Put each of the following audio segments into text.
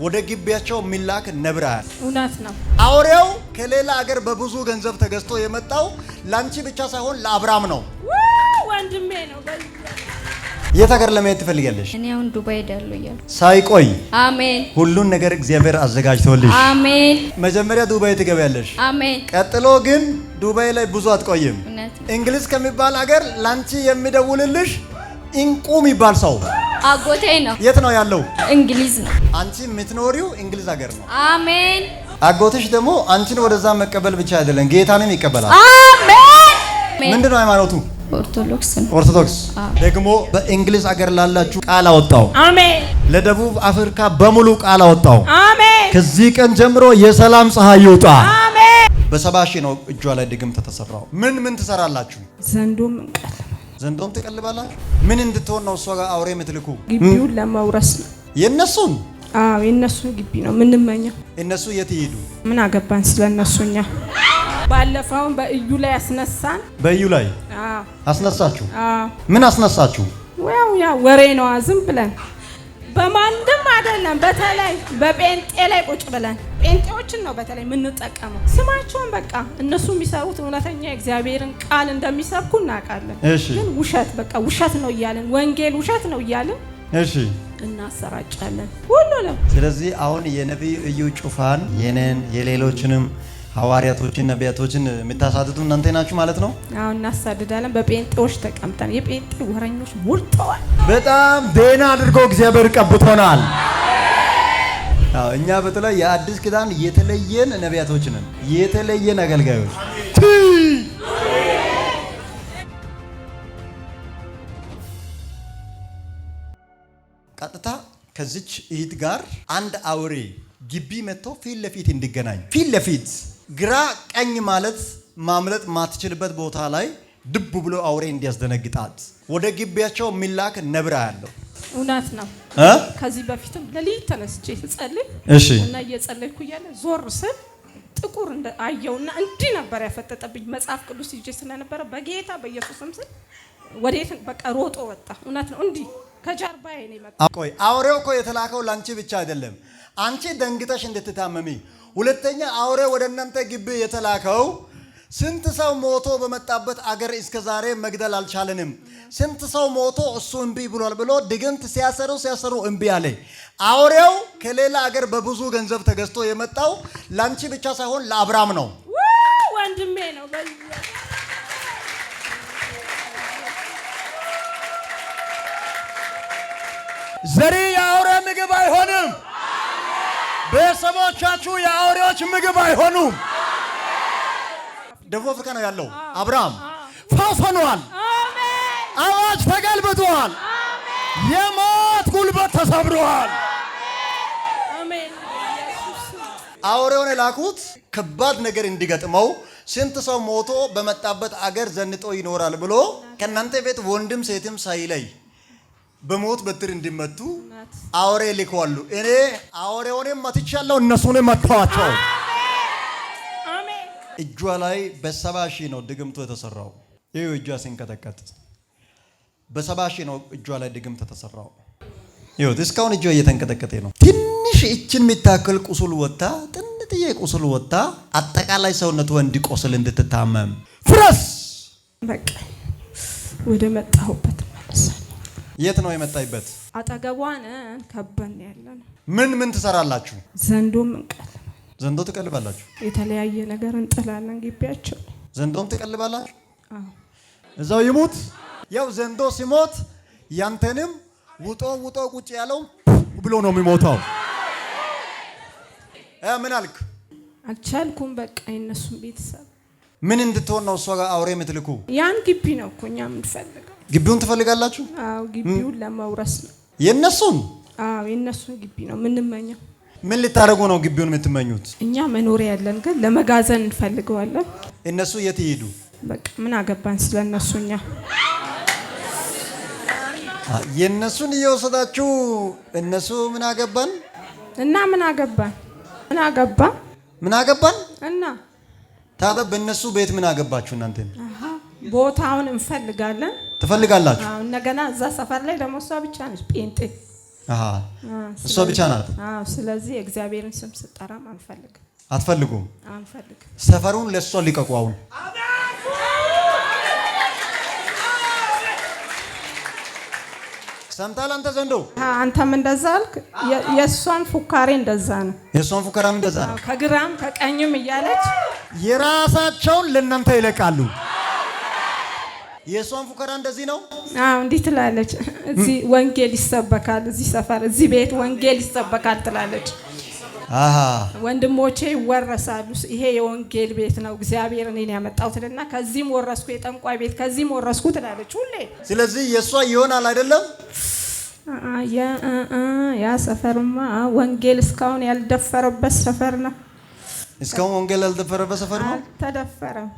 ወደ ግቢያቸው ሚላክ ነብራል እውነት ነው። አውሬው ከሌላ ሀገር በብዙ ገንዘብ ተገዝቶ የመጣው ላንቺ ብቻ ሳይሆን ለአብርሃም ነው። ወንድሜ ነው። የት ሀገር ለመሄድ ትፈልጊያለሽ? እኔ አሁን ዱባይ ሄዳለሁ እያሉ ሳይቆይ አሜን። ሁሉን ነገር እግዚአብሔር አዘጋጅቶልሽ አሜን። መጀመሪያ ዱባይ ትገቢያለሽ። አሜን። ቀጥሎ ግን ዱባይ ላይ ብዙ አትቆይም። እንግሊዝ ከሚባል ሀገር ላንቺ የሚደውልልሽ እንቁ የሚባል ሰው አጎቴ ነው። የት ነው ያለው? እንግሊዝ ነው። አንቺ የምትኖሪው እንግሊዝ ሀገር ነው። አሜን። አጎትሽ ደግሞ አንቺን ወደዛ መቀበል ብቻ አይደለም ጌታንም ይቀበላል። አሜን። ምንድነው ሃይማኖቱ? ኦርቶዶክስ ነው። ኦርቶዶክስ ደግሞ በእንግሊዝ ሀገር ላላችሁ ቃል አወጣው። አሜን። ለደቡብ አፍሪካ በሙሉ ቃል አወጣው። አሜን። ከዚህ ቀን ጀምሮ የሰላም ፀሐይ ይውጣ። አሜን። በ70,000 ነው እጇ ላይ ድግምት ተሰራው። ምን ትሰራላችሁ? ዘንዶም እንቀልም ዘንዶም ትቀልባላችሁ። ምን እንድትሆን ነው እሷ ጋር አውሬ የምትልኩ? ግቢውን ለመውረስ ነው። የነሱን? አዎ የነሱን ግቢ ነው ምንመኘው። እነሱ የት ይሄዱ? ምን አገባን ስለነሱኛ። ባለፈው በእዩ ላይ አስነሳን። በእዩ ላይ አስነሳችሁ? ምን አስነሳችሁ? ያ ወሬ ነው ዝም ብለን በማንድም አይደለም። በተለይ በጴንጤ ላይ ቁጭ ብለን ጴንጤዎችን ነው በተለይ የምንጠቀመው። ስማቸውን በቃ እነሱ የሚሰሩት እውነተኛ እግዚአብሔርን ቃል እንደሚሰብኩ እናውቃለን። ግን ውሸት በቃ ውሸት ነው እያልን ወንጌል ውሸት ነው እያልን እናሰራጫለን ሁሉንም። ስለዚህ አሁን የነቢዩ እዩ ጩፋን የኔን የሌሎችንም ሐዋርያቶችን ነቢያቶችን የምታሳድዱ እናንተ ናችሁ ማለት ነው? አዎ እናሳድዳለን። በጴንጤዎች ተቀምጠን የጴንጤ ወረኞች ሞልተዋል። በጣም ደህና አድርጎ እግዚአብሔር ቀብቶናል። አዎ እኛ በተለይ የአዲስ ኪዳን የተለየን ነቢያቶች ነን፣ የተለየን አገልጋዮች። ቀጥታ ከዚች እህት ጋር አንድ አውሬ ግቢ መጥቶ ፊት ለፊት እንዲገናኝ ፊት ለፊት ግራ ቀኝ ማለት ማምለጥ ማትችልበት ቦታ ላይ ድብ ብሎ አውሬ እንዲያስደነግጣት ወደ ግቢያቸው ሚላክ ነብራ ያለው እውነት ነው። ከዚህ በፊትም ለሊት ተነስቼ ስጸልይ እና እየጸለይኩ እያለ ዞር ስል ጥቁር እንደ አየውና እንዲህ ነበር ያፈጠጠብኝ። መጽሐፍ ቅዱስ ይዤ ስለነበረ በጌታ በኢየሱስም ስል ወዴት በቃ ሮጦ ወጣ። እውነት ነው። እንዲህ ከጀርባዬ ነው የመጣው። ቆይ አውሬው እኮ የተላከው ላንቺ ብቻ አይደለም፣ አንቺ ደንግተሽ እንድትታመሚ። ሁለተኛ አውሬ ወደ እናንተ ግቢ የተላከው ስንት ሰው ሞቶ በመጣበት አገር እስከ ዛሬ መግደል አልቻለንም፣ ስንት ሰው ሞቶ እሱ እምቢ ብሏል ብሎ ድግምት ሲያሰሩ እምቢ አለ። አውሬው ከሌላ አገር በብዙ ገንዘብ ተገዝቶ የመጣው ላንቺ ብቻ ሳይሆን ለአብርሃም ነው። ወንድሜ ነው። ዘሪ የአውሬ ምግብ አይሆንም። ቤተሰቦቻችሁ የአውሬዎች ምግብ አይሆኑም። ደቡብ አፍሪካ ነው ያለው አብርሃም ፈውስ ሆኗል። አዋጅ ተገልብጧል። የሞት ጉልበት ተሰብሯል። አውሬውን የላኩት ከባድ ነገር እንዲገጥመው ስንት ሰው ሞቶ በመጣበት አገር ዘንጦ ይኖራል ብሎ ከእናንተ ቤት ወንድም ሴትም ሳይለይ በሞት በትር እንዲመቱ አውሬ ልከዋል። እኔ አውሬውንም መትቻለሁ፣ እነሱንም መተዋቸው። እጇ ላይ በ70,000 ነው ድግምቱ የተሰራው። ይሄው እጇ ሲንቀጠቀጥ በ70,000 ነው እጇ ላይ ድግምቱ የተሰራው። ይሄው እስካሁን እጇ እየተንቀጠቀጠ ነው። ትንሽ እችን የሚታከል ቁስል ወጣ፣ ጥንጥዬ ቁስል ወጣ። አጠቃላይ ሰውነቱ እንዲቆስል እንድትታመም ፍረስ በቃ ወደ መጣሁበት መለሰ። የት ነው የመጣይበት? አጠገቧን ከበን ያለን። ምን ትሰራላችሁ? ዘንዶም እንቀልም። ዘንዶ ትቀልባላችሁ? የተለያየ ነገር እንጥላለን ግቢያቸው። ዘንዶም ትቀልባላችሁ? አዎ። እዛው ይሙት። ያው ዘንዶ ሲሞት ያንተንም ውጦ ቁጭ ያለው ብሎ ነው የሚሞተው። ምን አልክ? አልቻልኩም። በቃ የነሱን ቤተሰብ ምን እንድትሆን ነው እሷ ጋር አውሬ የምትልኩ? ያን ግቢ ነው እኮ እኛ የምንፈልገው። ግቢውን ትፈልጋላችሁ? አዎ ግቢውን ለመውረስ ነው። የነሱን? አዎ የነሱን ግቢ ነው የምንመኘው። ምን ልታደርጉ ነው ግቢውን የምትመኙት? እኛ መኖሪያ ያለን ግን ለመጋዘን እንፈልገዋለን። እነሱ የት ይሄዱ? በቃ ምን አገባን ስለነሱኛ። የነሱን እየወሰዳችሁ እነሱ ምን አገባን እና ምን አገባን እና ታዲያ በእነሱ ቤት ምን አገባችሁ እናንተ? ቦታውን እንፈልጋለን። ትፈልጋላችሁ? አዎ እንደገና እዛ ሰፈር ላይ ደግሞ እሷ ብቻ ነች ጴንጤ። እሷ ብቻ ናት። ስለዚህ የእግዚአብሔርን ስም ስጠራም አትፈልጉም። አንፈልግ። ሰፈሩን ለሷ ሊቀቁ አሁን ሰምታል። አንተ ዘንዶ አንተም እንደዛ አልክ። የእሷን ፉካሬ እንደዛ ነው። የእሷን ፉካራም እንደዛ ነው። ከግራም ከቀኝም እያለች የራሳቸውን ለእናንተ ይለቃሉ። የእሷን ፉከራ እንደዚህ ነው። እንዲህ ትላለች። እዚህ ወንጌል ይሰበካል፣ እዚህ ሰፈር፣ እዚህ ቤት ወንጌል ይሰበካል ትላለች። ወንድሞቼ ይወረሳሉ። ይሄ የወንጌል ቤት ነው፣ እግዚአብሔር እኔን ያመጣሁትና ከዚህም ወረስኩ፣ የጠንቋይ ቤት ከዚህም ወረስኩ ትላለች ሁሌ። ስለዚህ የእሷ ይሆናል አይደለም። ያ ሰፈርማ ወንጌል እስካሁን ያልደፈረበት ሰፈር ነው። እስካሁን ወንጌል ያልደፈረበት ሰፈር ነው። አልተደፈረም።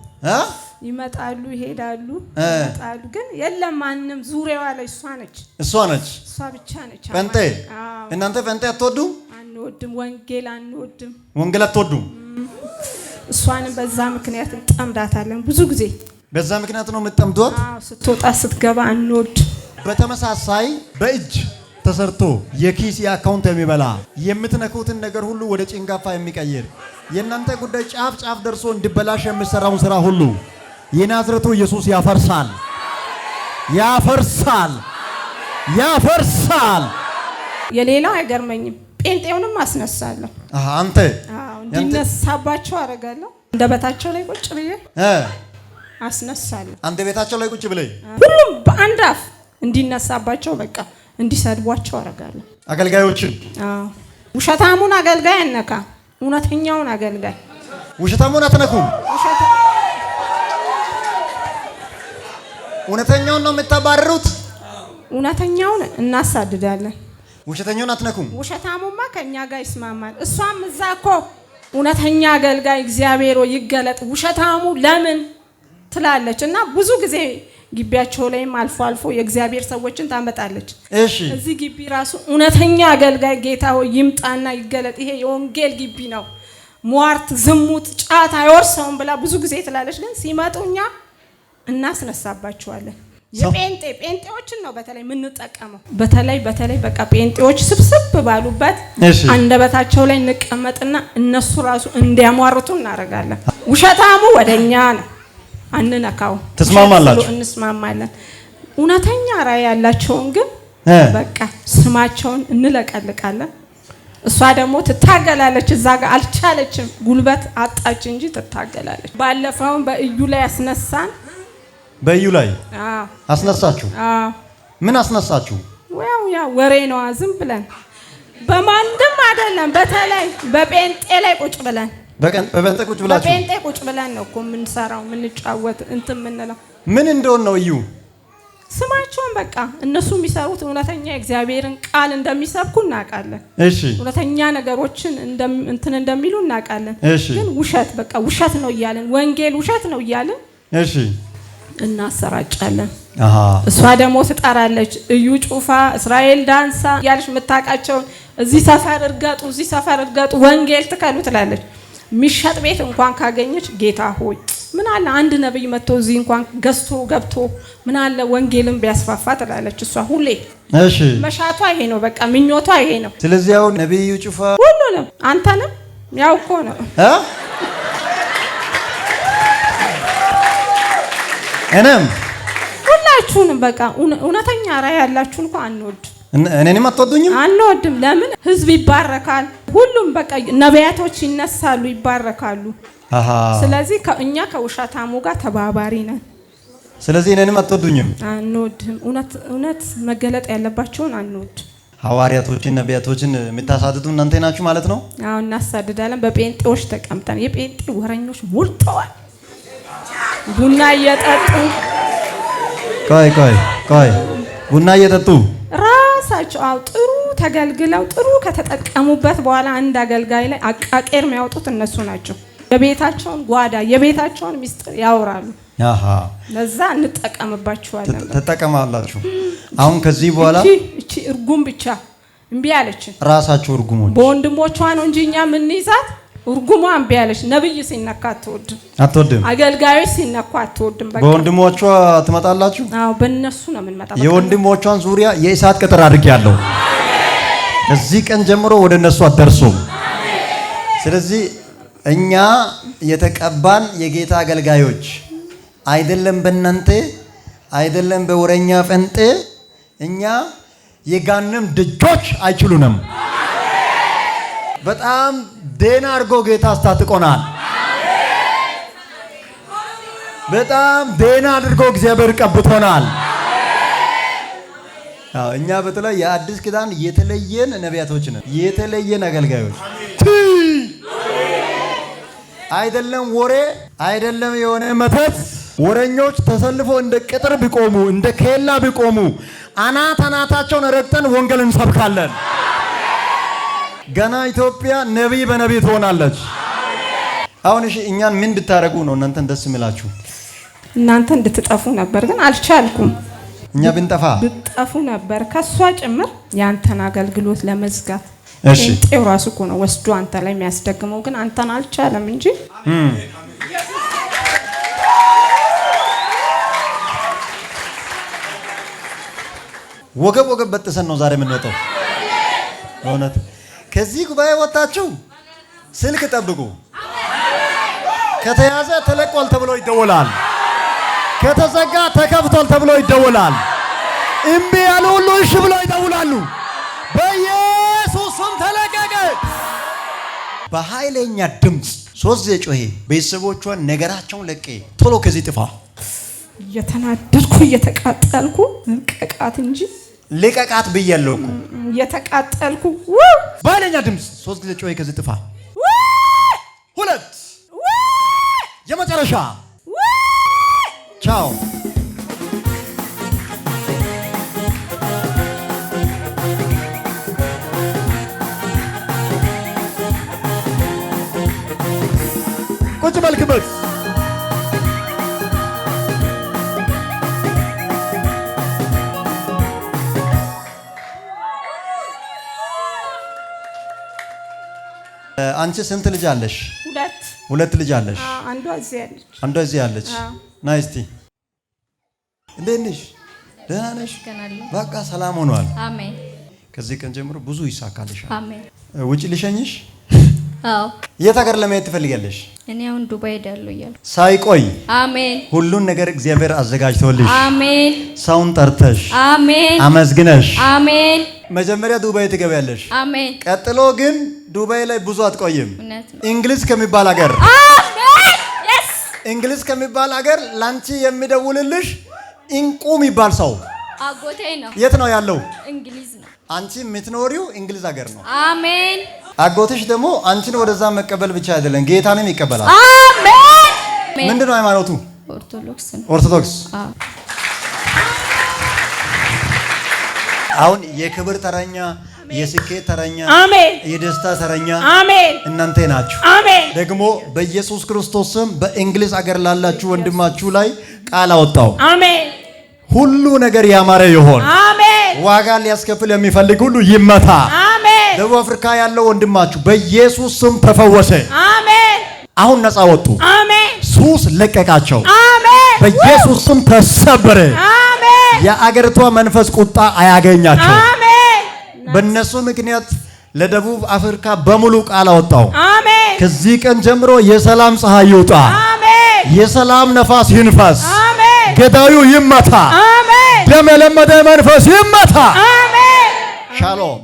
ይመጣሉ ይሄዳሉ፣ ይመጣሉ፣ ግን የለም ማንም። ዙሪያዋ ላይ እሷ ነች፣ እሷ ብቻ ነች። ፈንጤ እናንተ ፈንጤ አትወዱም? አንወድም። ወንጌል አንወድም። ወንጌል አትወዱም? እሷንም በዛ ምክንያት እንጠምዳታለን። ብዙ ጊዜ በዛ ምክንያት ነው የምትጠምዷት። ስትወጣ ስትገባ አንወድ። በተመሳሳይ በእጅ ተሰርቶ የኪስ የአካውንት የሚበላ የምትነኩትን ነገር ሁሉ ወደ ጭንጋፋ የሚቀይር የእናንተ ጉዳይ ጫፍ ጫፍ ደርሶ እንዲበላሽ የሚሰራውን ስራ ሁሉ የናዝሬቱ ኢየሱስ ያፈርሳል፣ ያፈርሳል፣ ያፈርሳል። የሌላው አይገርመኝም። ጴንጤውንም አስነሳለሁ። አንተ እንዲነሳባቸው አደርጋለሁ። እንደበታቸው ላይ ቁጭ ብዬ አስነሳለሁ። አንተ ቤታቸው ላይ ቁጭ ብለህ ሁሉም በአንድ አፍ እንዲነሳባቸው በቃ እንዲሰድቧቸው አደርጋለሁ። አገልጋዮችን ውሸታሙን አገልጋይ አነካ፣ እውነተኛውን አገልጋይ ውሸታሙን አትነኩም። እውነተኛውን ነው የምታባረሩት። እውነተኛውን እናሳድዳለን። ውሸተኛውን አትነኩም። ውሸታሙማ ከኛ ጋር ይስማማል። እሷም እዛ እኮ እውነተኛ አገልጋይ እግዚአብሔር ይገለጥ፣ ውሸታሙ ለምን ትላለች። እና ብዙ ጊዜ ግቢያቸው ላይም አልፎ አልፎ የእግዚአብሔር ሰዎችን ታመጣለች። እዚህ ግቢ ራሱ እውነተኛ አገልጋይ ጌታ ሆይ ይምጣና ይገለጥ፣ ይሄ የወንጌል ግቢ ነው፣ ሟርት፣ ዝሙት፣ ጫት አይወርሰውም ብላ ብዙ ጊዜ ትላለች። ግን ሲመጡ እኛ እናስነሳባቸዋለን። ጴንጤዎችን ነው በተለይ የምንጠቀመው። በተለይ በቃ ጴንጤዎች ስብስብ ባሉበት አንደበታቸው ላይ እንቀመጥና እነሱ ራሱ እንዲያሟርቱ እናደርጋለን። ውሸታሙ ወደኛ ነው፣ አንነካው። ተስማማላችሁ? እንስማማለን። እውነተኛ ራዕይ ያላቸውን ግን በቃ ስማቸውን እንለቀልቃለን። እሷ ደግሞ ትታገላለች። እዛ ጋር አልቻለችም፣ ጉልበት አጣች እንጂ ትታገላለች። ባለፈውን በእዩ ላይ አስነሳን። በእዩ ላይ አስነሳችሁ? ምን አስነሳችሁ? ያ ወሬ ነው፣ ዝም ብለን በማንድም አይደለም። በተለይ በጴንጤ ላይ ቁጭ ብለን በጴንጤ ቁጭ ብላችሁ በጴንጤ ቁጭ ብለን ነው እኮ የምንሰራው፣ የምንጫወት እንትን የምንለው። ምን እንደሆነ ነው እዩ ስማቸውን በቃ እነሱ የሚሰሩት እውነተኛ የእግዚአብሔርን ቃል እንደሚሰብኩ እናውቃለን። እውነተኛ ነገሮችን እንትን እንደሚሉ እናውቃለን። ግን ውሸት በቃ ውሸት ነው እያለን ወንጌል ውሸት ነው እያለን እናሰራጫለን። እሷ ደግሞ ትጠራለች። እዩ ጩፋ፣ እስራኤል ዳንሳ ያልሽ የምታውቃቸውን እዚህ ሰፈር እርገጡ፣ ወንጌል ትከሉ ትላለች። ሚሸጥ ቤት እንኳን ካገኘች ጌታ ሆይ ምን አለ አንድ ነብይ መጥቶ እዚህ እንኳን ገዝቶ ገብቶ ምን አለ ወንጌልን ቢያስፋፋ ትላለች። እሷ ሁሌ መሻቷ ይሄ ነው፣ በቃ ምኞቷ ይሄ ነው። ስለዚህ አሁን ነብዩ ጩፋ ሁሉንም አንተንም ያው እኮ ነው እኔም ሁላችሁንም በቃ እውነተኛ ራዕይ ያላችሁን እንኳን አንወድ። እኔንም አትወዱኝም? አንወድም። ለምን? ህዝብ ይባረካል። ሁሉም በቃ ነቢያቶች ይነሳሉ፣ ይባረካሉ። ስለዚህ እኛ ከውሸታሙ ጋር ተባባሪ ነን። ስለዚህ እኔንም አትወዱኝም? አንወድም። እውነት መገለጥ ያለባቸውን አንወድ። ሐዋርያቶችን ነቢያቶችን የምታሳድዱ እናንተ ናችሁ ማለት ነው? አዎ እናሳድዳለን። በጴንጤዎች ተቀምጠን የጴንጤ ወረኞች ሞልተዋል። ቡና እየጠጡ ቆይ ቡና እየጠጡ ራሳቸው ጥሩ ተገልግለው ጥሩ ከተጠቀሙበት በኋላ አንድ አገልጋይ ላይ አቃቄር የሚያወጡት እነሱ ናቸው። የቤታቸውን ጓዳ የቤታቸውን ሚስጥር ያወራሉ። ለዛ እንጠቀምባቸዋለን። ተጠቀማላችሁ። አሁን ከዚህ በኋላ እቺ እርጉም ብቻ እምቢ አለችን። ራሳቸው እርጉሞች በወንድሞቿ ነው እንጂ እኛ ምን ይዛት እርጉሟ እምቢ አለች። ነብይ ሲነካ አትወድም። አገልጋዮች ሲነኩ አትወድም። በቃ በወንድሞቿ ትመጣላችሁ? አዎ በእነሱ ነው የምንመጣው። የወንድሞቿን ዙሪያ የእሳት ቅጥር አድርጌያለሁ። ከዚህ ቀን ጀምሮ ወደ እነሱ አትደርሱም። ስለዚህ እኛ የተቀባን የጌታ አገልጋዮች አይደለም፣ በእናንተ አይደለም፣ በወረኛ ፈንጤ እኛ የጋንም ደጆች አይችሉንም። በጣም ደህና አድርጎ ጌታ አስታጥቆናል። በጣም ደህና አድርጎ እግዚአብሔር ቀብቶናል። እኛ በተለይ የአዲስ ኪዳን የተለየን ነቢያቶች ነን፣ የተለየን አገልጋዮች አይደለም። ወሬ አይደለም፣ የሆነ መተት ወረኞች ተሰልፎ እንደ ቅጥር ቢቆሙ እንደ ኬላ ቢቆሙ አናታቸውን ረግጠን ወንጌል እንሰብካለን። ገና ኢትዮጵያ ነቢይ በነቢይ ትሆናለች። አሁን እሺ እኛን ምን ብታረጉ ነው እናንተን ደስ የሚላችሁ? እናንተ እንድትጠፉ ነበር፣ ግን አልቻልኩም። እኛ ብጠፉ ነበር ከሷ ጭምር ያንተን አገልግሎት ለመዝጋት። እሺ ጤው ራሱ እኮ ነው ወስዶ አንተ ላይ የሚያስደግመው፣ ግን አንተን አልቻለም እንጂ ወገብ በጥሰን ነው ዛሬ የምንወጣው። በእውነት ከዚህ ጉባኤ ወጣችሁ ስልክ ጠብቁ። ከተያዘ ተለቋል ተብሎ ይደወላል። ከተዘጋ ተከፍቷል ተብሎ ይደወላል። እምቢ ያሉ ሁሉ እሺ ብሎ ይደውላሉ። በኢየሱስ ስም ተለቀቀ። በኃይለኛ ድምፅ 3 ጊዜ ጮሄ ቤተሰቦቿን ነገራቸውን ለቄ ቶሎ ከዚህ ጥፋ። እየተናደድኩ እየተቃጠልኩ ልቀቃት እንጂ ልቀቃት ብያለሁ እኮ እየተቃጠልኩ በኃይለኛ ድምፅ 3 ጊዜ ጮሄ ከዚህ ጥፋ። 2 የመጨረሻ ቻው። ቁጭ በልክበት። አንቺ ስንት ልጅ አለሽ? 2 ልጅ አለሽ። አንዷ እዚህ ያለች። ናይ እስቲ እንዴት ነሽ? ደህና ነሽ? በቃ ሰላም ሆኗል። አሜን። ከዚህ ቀን ጀምሮ ብዙ ይሳካልሻል። አሜን። ውጪ ልሸኝሽ? አዎ። የት ሀገር ለመሄድ ትፈልጊያለሽ? እኔ አሁን ዱባይ ሄዳለሁ እያልኩ። ሳይቆይ አሜን። ሁሉን ነገር እግዚአብሔር አዘጋጅቶልሽ አሜን። ሰውን ጠርተሽ አሜን። አመስግነሽ አሜን። መጀመሪያ ዱባይ ትገቢያለሽ። አሜን። ቀጥሎ ግን ዱባይ ላይ ብዙ አትቆይም። እውነት ነው። እንግሊዝ ከሚባል ሀገር አሜን። የስ እንግሊዝ ከሚባል ሀገር ላንቺ የሚደውልልሽ እንቁ የሚባል ሰው አጎቴ ነው። የት ነው ያለው? እንግሊዝ ነው። አንቺ የምትኖሪው እንግሊዝ ሀገር ነው። አሜን። አጎትሽ ደግሞ አንቺን ወደዛ መቀበል ብቻ አይደለም ጌታንም ይቀበላል። አሜን። ምንድነው ሃይማኖቱ? ኦርቶዶክስ ነው። ኦርቶዶክስ። አሁን የክብር ተረኛ፣ የስኬት ተረኛ፣ አሜን፣ የደስታ ተረኛ አሜን እናንተ ናችሁ። አሜን። ደግሞ በኢየሱስ ክርስቶስ ስም በእንግሊዝ ሀገር ላላችሁ ወንድማችሁ ላይ ቃል አወጣው። አሜን። ሁሉ ነገር ያማረ ይሆን። አሜን። ዋጋ ሊያስከፍል የሚፈልግ ሁሉ ይመታ። አሜን። ደቡብ አፍሪካ ያለው ወንድማችሁ በኢየሱስ ስም ተፈወሰ። አሜን። አሁን ነፃ ወጡ። አሜን። ሱስ ለቀቃቸው። አሜን። በኢየሱስ ስም ተሰበረ። አሜን። የአገሪቷ መንፈስ ቁጣ አያገኛቸው። አሜን። በእነሱ ምክንያት ለደቡብ አፍሪካ በሙሉ ቃል አወጣው። አሜን። ከዚህ ቀን ጀምሮ የሰላም ፀሐይ ይውጣ። አሜን። የሰላም ነፋስ ይንፈስ። አሜን። ገዳዩ ይመታ። አሜን። ደም የለመደ መንፈስ ይመታ። አሜን። ሻሎም